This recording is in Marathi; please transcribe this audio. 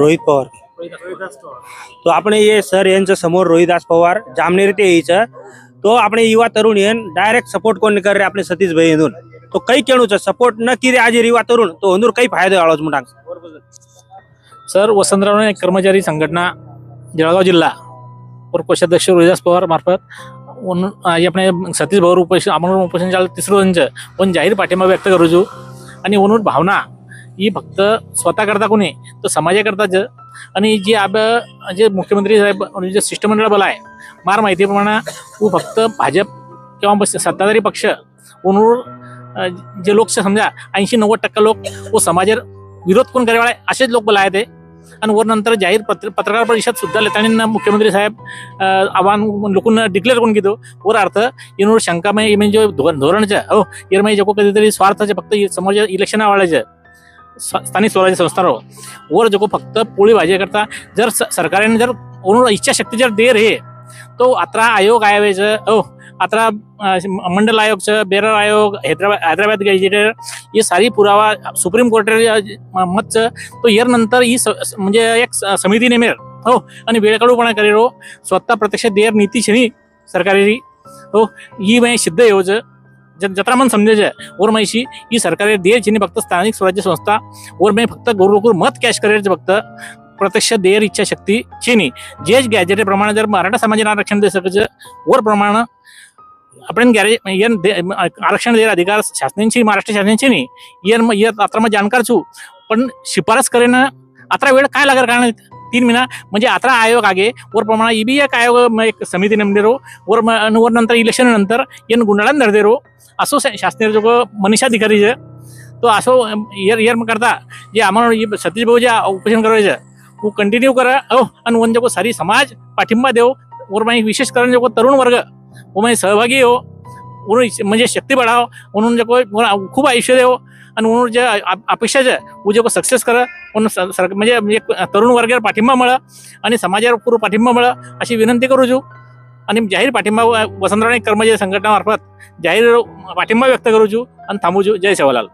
रोहित पवार. तो આપણે એ સર यांच्या समोर रोहिदास पवार जामनेर ते यायचं तो આપણે युवा तरुण येन डायरेक्ट सपोर्ट कोण कर रे આપણે सतीश भाई हिंदून तो कई केणू छ सपोर्ट न की रे आज युवा तरुण तो हंदूर कई फायदो आळोच मुटांग. सर वसंतराव नाईक कर्मचारी संघटना जळगाव जिल्हा और कोषाध्यक्ष रोहिदास पवार मार्फत अपने सतीश भाऊ उपोषण आमरण उपोषण चालू तिसरं पण जाहीर पाठिंबा व्यक्त करू छू आणि म्हणून भावना ही फक्त स्वतः करता कोणी तो समाजाकरताच आणि जी जे मुख्यमंत्री साहेब जे शिष्टमंडळ बल आहे मार माहितीप्रमाणे वो फक्त भाजप किंवा सत्ताधारी पक्ष जे लोक समजा 80-90% लोक वो समाज विरोध कोण करेवाळे असेच लोक बल आहे ते. आणि वर नंतर जाहीर पत्रकार परिषद सुद्धा लेताना मुख्यमंत्री साहेब आव्हान लोकांना डिक्लेअर करून घेतो वर अर्थ इनवर शंकामय म्हणजे धोरणचं हो इरमय जो कधीतरी स्वार्थाचे फक्त समोर इलेक्शन आवडायचं स्थानिक स्वराज्य संस्थांवर वर जो फक्त पोळी भाजी करता जर सरकारने जर इच्छाशक्ती जर दे रे तो अत्रा आयोग आयावेचं हो अत्रा मंडल आयोगचं बेरर आयोग हैदराबाद गॅजेटर ये सारी पुरावा सुप्रीम कोर्ट मतचं तो यर नंतर ही म्हणजे एक समिती नेमेल हो आणि वेळकाळूपणा करेल हो स्वतः प्रत्यक्ष देर नीती शनी सरकारी हो ही माहिती सिद्ध येवचं जत्रा मन समजायचं और माहिती ही सरकारी देर चिनी फक्त स्थानिक स्वराज्य संस्था और मैं फक्त गोरगोर मत कॅश करायचं फक्त प्रत्यक्ष देर इच्छा शक्ती चिनी जे गॅजेटे प्रमाणे जर मराठा समाजाने आरक्षण दे सकायचं वर प्रमाणे आपण आरक्षण देर अधिकार शासनाची महाराष्ट्र शासनाची नाही अत्रा जाणकार छू पण शिफारस करेन अत्रा वेळ काय लागेल कारण 3 महिना म्हणजे अत्रा आयोग आगे वर प्रमाणे ई बी एक आयोग एक समिती नेमले रो वर नंतर इलेक्शन नंतर येन गुंडाळा धरदे रो असो शासनाचे जो मनीषाधिकारी तो असो यर करता जे आम्हाला सतीश भाऊ जे उपोषण करायचं वो कंटिन्यू करा हो आणि वन जो सारी समाज पाठिंबा देव और माही विशेष करून जो तरुण वर्ग वो माही सहभागी हो म्हणजे शक्ती बढ़ाव म्हणून जो खूप आयुष्य देव आणि म्हणून जे अपेक्षा वो जो सक्सेस करा म्हणजे तरुण वर्गाला पाठिंबा मिळा आणि समाजावर पूर्ण पाठिंबा मिळा अशी विनंती करू छू आणि जाहीर पाठिंबा वसंतराव नाईक कर्मचारी संघटना मार्फत जाहीर पाठिंबा व्यक्त करू छू आणि थांबू छू. जय सेवालाल.